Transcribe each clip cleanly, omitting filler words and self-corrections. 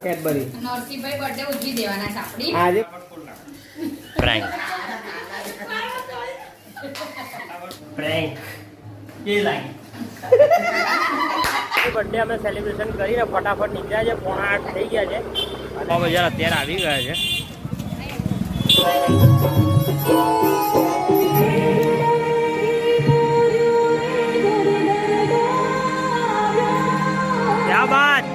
Cadbury Narsinhbhai birthday ઉજવી દેવાના છે આપણી આજે પ્રેન્ક કે લાગી બર્થડે અમે સેલિબ્રેશન કરીને ફટાફટ નીકળ્યા છે 7:45 થઈ ગયા છે અને બજાર અત્યારે આવી ગયા છે ક્યા બાત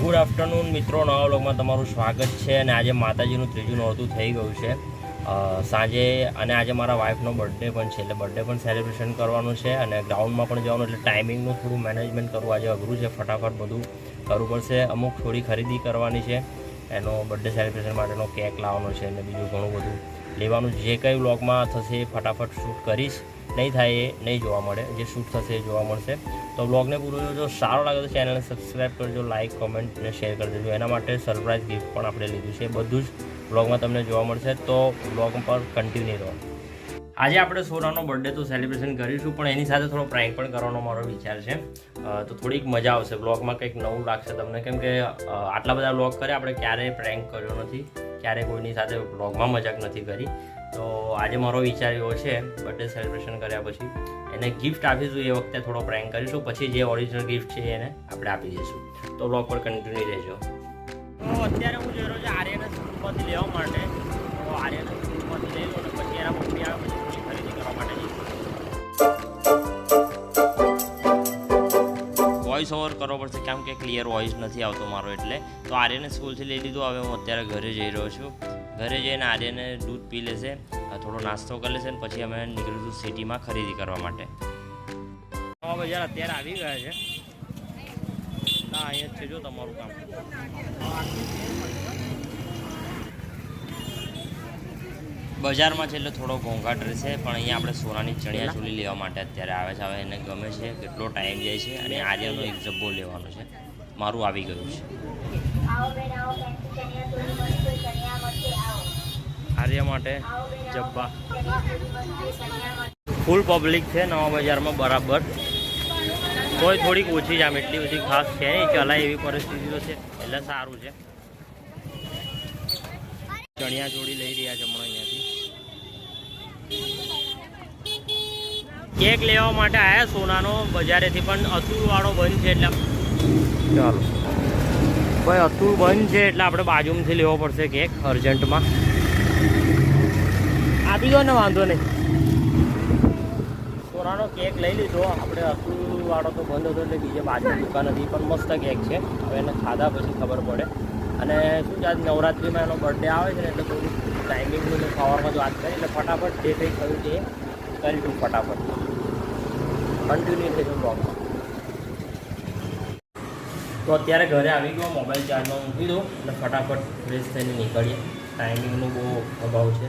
ગુડ આફ્ટરનૂન મિત્રો, નવા વ્લોગમાં તમારું સ્વાગત છે અને આજે માતાજીનું ત્રીજું નોરતું થઈ ગયું છે સાંજે અને આજે મારા વાઈફનો બર્થડે પણ છે એટલે બર્થડે પણ સેલિબ્રેશન કરવાનું છે અને ગ્રાઉન્ડમાં પણ જવાનું એટલે ટાઈમિંગનું થોડું મેનેજમેન્ટ કરવું આજે અઘરું છે. ફટાફટ બધું કરવું પડશે. અમુક થોડી ખરીદી કરવાની છે, એનો બર્થડે સેલિબ્રેશન માટેનો કેક લાવવાનો છે અને બીજું ઘણું બધું લેવાનું. જે કંઈ વ્લોગમાં થશે એ ફટાફટ શૂટ કરીશ, નહીં થાય એ નહીં જોવા મળે, જે શૂટ થશે એ જોવા મળશે. તો વ્લોગને પૂરો જો સારો લાગે તો ચેનલને સબસ્ક્રાઈબ કરજો, લાઇક કોમેન્ટ અને શેર કરી દેજો. એના માટે સરપ્રાઈઝ ગિફ્ટ પણ આપણે લીધું છે, બધું જ વ્લોગમાં તમને જોવા મળશે, તો વ્લોગ પર કન્ટિન્યુ રહો. આજે આપણે સોનાનો બર્થડે તો સેલિબ્રેશન કરીશું, પણ એની સાથે થોડો પ્રેન્ક પણ કરવાનો મારો વિચાર છે. તો થોડીક મજા આવશે, વ્લોગમાં કંઈક નવું લાગશે તમને, કેમ કે આટલા બધા વ્લોગ કર્યા આપણે ક્યારેય પ્રેન્ક કર્યો નથી, ક્યારેય કોઈની સાથે વ્લોગમાં મજાક નથી કરી. તો આજે મારો વિચાર એવો છે, બર્થડે સેલિબ્રેશન કર્યા પછી એને ગિફ્ટ આપીશું, એ વખતે થોડો પ્રેન્ક કરીશું, પછી જે ઓરિજિનલ ગિફ્ટ છે એને આપણે આપી દઈશું. તો વ્લોગ પર કન્ટિન્યુ રહેજો. તો અત્યારે હું જઈ રહ્યો છું આર્યના સ્કૂલમાંથી લેવા માટે. તો આર્યના સ્કૂલમાંથી લઈ લો અને પછી એના મમ્મી આવે પછી ખરીદી કરવા માટે જઈશું. વોઇસ ઓવર કરવો પડશે કેમ કે ક્લિયર વોઇસ નથી આવતો મારો, એટલે તો આર્યને સ્કૂલથી લઈ લીધું. હવે હું અત્યારે ઘરે જઈ રહ્યો છું. ઘરે જઈને આર્યને દૂધ પી લેશે, થોડો નાસ્તો કરી લેશે અને પછી અમે નીકળીશું સિટીમાં ખરીદી કરવા માટે. નવા બજાર અત્યારે આવી ગયા છે. ના અહીંયા છે જો તમારું કામ. બજારમાં છે એટલે થોડો ઘોંઘાટ રહેશે, પણ અહીંયા આપણે સોનાની ચણિયા ચોલી લેવા માટે અત્યારે આવે છે. હવે એને ગમે છે, કેટલો ટાઈમ જાય છે અને આર્યનો એક જબ્બો લેવાનો છે. મારું આવી ગયું છે. આર્ય માટે જબ્બા. ફૂલ પબ્લિક છે નવા બજારમાં બરાબર, કોઈ થોડીક ઓછી જ, આમ એટલી બધી ખાસ છે નહીં, ચલાય એવી પરિસ્થિતિઓ છે એટલે સારું છે. ચણિયા ચોળી લઈ રહ્યા છે હમણાં અહીંયાથી. કેક લેવા માટે આવ્યા સોનાનો બજારેથી, પણ અતુલવાળો બંધ છે એટલે ચાલો ભાઈ અતુલ બંધ છે એટલે આપણે બાજુમાંથી લેવો પડશે કેક અર્જન્ટમાં. આપી દો ને, વાંધો નહીં. સોનાનો કેક લઈ લીધો આપણે. અતુલવાળો તો બંધ હતો એટલે બીજે બાજુની દુકાન હતી, પણ મસ્ત કેક છે. હવે એને ખાધા પછી ખબર પડે. અને શું છે, આજ નવરાત્રિમાં એનો બર્થડે આવે છે ને એટલે થોડું ટાઈમિંગનું સવારમાં જ વાત કરી એટલે ફટાફટ જે કંઈ થયું છે એ કરીશું ફટાફટ. કન્ટિન્યુ થઈશું બ્લોગમાં. તો અત્યારે ઘરે આવી ગયો, મોબાઈલ ચાર્જમાં મૂકી દો અને ફટાફટ ફ્રેશ થઈને નીકળીએ. ટાઈમિંગનો બહુ અભાવ છે.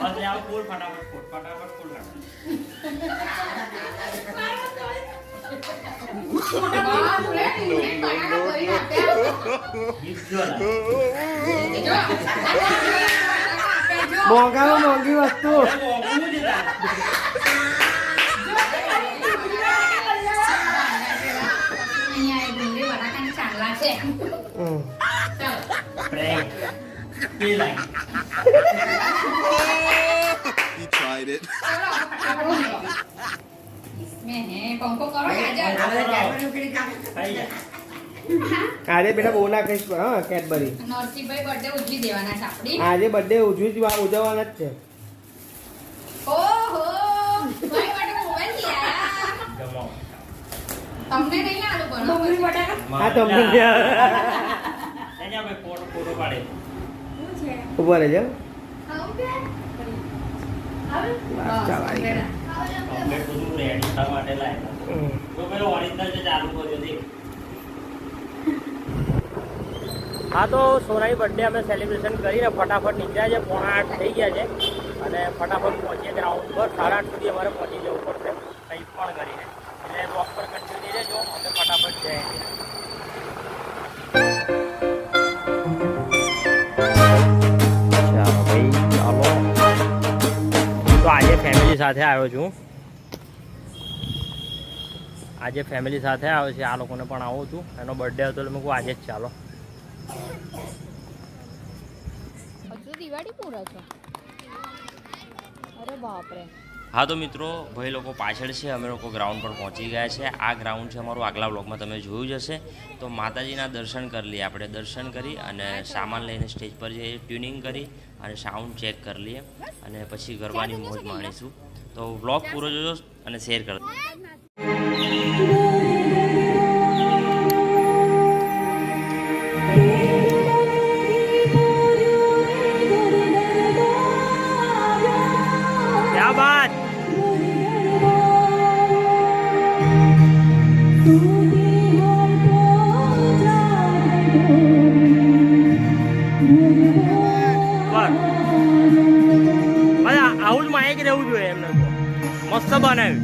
બસ લે આવ ફૂલ ફટાફટ ફૂલ નાખ. બાપરે, તું બટાકા ભરી નાખ્યા. ગિફ્ટ જો ના. જો. મોંઘામાં મોંઘી વસ્તુ. મોંઘું જ હતા. અહીંયા એક ડુંગળી બટાકાની ચાંદલા છે. ચાલો. Prank. Feel like. He tried it. મેં હે પંખો કરો આજે. ખાઈ જા. આજે બેટા બહુ ના કહીશ પણ હા કેડબરી. નરસિંહભાઈ બર્થડે ઉજવી દેવાના છે આપણી. આજે બર્થડે ઉજવવાના જ છે. ઓહો ભાઈ માટે મોબાઈલ લ્યા. જમાવો. તમને નહીં આલું પણ ડુંગળી બટાકા હા તમને અહીંયા ભાઈ ફોટો પાડે. ઉભા રહેજો. કમ્પ્લીટ બધું રેડી થવા માટે લાવ્યા. તો પેલો ઓરિજિનલ જે ચાલુ કર્યો દેખ. હા તો સોનાની બર્થડે અમે સેલિબ્રેશન કરીને ફટાફટ નીકળ્યા છે. 7:30 થઈ ગયા છે અને ફટાફટ પહોંચીએ ગ્રાઉન્ડ પર. 8:30 સુધી અમારે પહોંચી જવું પડશે કંઈ પણ કરીને. એટલે વોક પર કન્ટિન્યુ રહેજો. અમે ફટાફટ જઈએ. ચાલો ભાઈ ચાલો. તો આજે ફેમિલી સાથે આવ્યો છું. આજે ફેમિલી સાથે આવ્યો છે. આ લોકોને પણ આવું હતું. એનો બર્થડે હતો એટલે મેં કહું આજે જ ચાલો. દિવાળી પૂરા છો. અરે બાપરે. હા તો મિત્રો ભાઈ લોકો પાછળ છે, અમે લોકો ગ્રાઉન્ડ પર પહોંચી ગયા છે. આ ગ્રાઉન્ડ છે અમારું. આગલા બ્લોગમાં તમે જોયું જ હશે. તો માતાજીના દર્શન કરી લઈએ આપણે. દર્શન કરી અને સામાન લઈને સ્ટેજ પર જઈએ, ટ્યુનિંગ કરી અને સાઉન્ડ ચેક કરી લઈએ અને પછી ગરબાની મોજ માણીશું. તો બ્લોગ પૂરો જોજો અને શેર કરજો. क्या बात. આવું જ માયક રહેવું જોઈએ એમને. તો મસ્ત બનાવ્યું.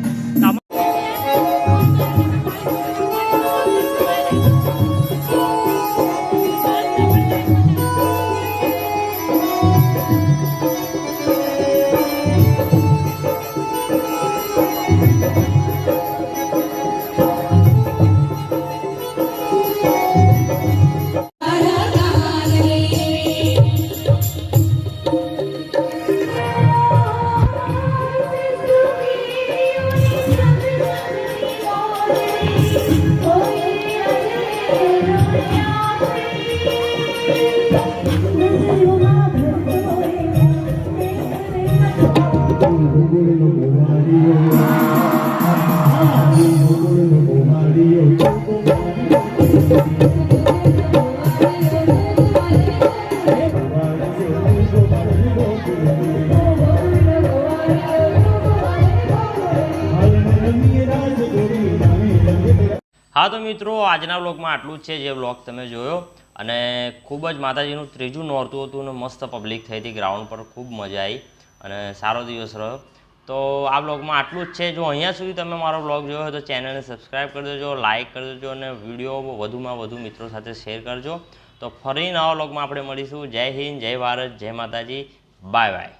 હા તો મિત્રો આજના વ્લોગમાં આટલું જ છે. જે વ્લોગ તમે જોયો અને ખૂબ જ માતાજીનું ત્રીજું નોરતું હતું અને મસ્ત પબ્લિક થઈ હતી ગ્રાઉન્ડ પર. ખૂબ મજા આવી અને સારો દિવસ રહ્યો. તો આ વ્લોગમાં આટલું જ છે. જો અહીંયા સુધી તમે મારો વ્લોગ જોયો હોય તો ચેનલને સબસ્ક્રાઈબ કરી દેજો, લાઇક કરી દેજો અને વિડીયો વધુમાં વધુ મિત્રો સાથે શેર કરજો. તો ફરી નવા વ્લોગમાં આપણે મળીશું. જય હિન્દ, જય ભારત, જય માતાજી. Bye bye.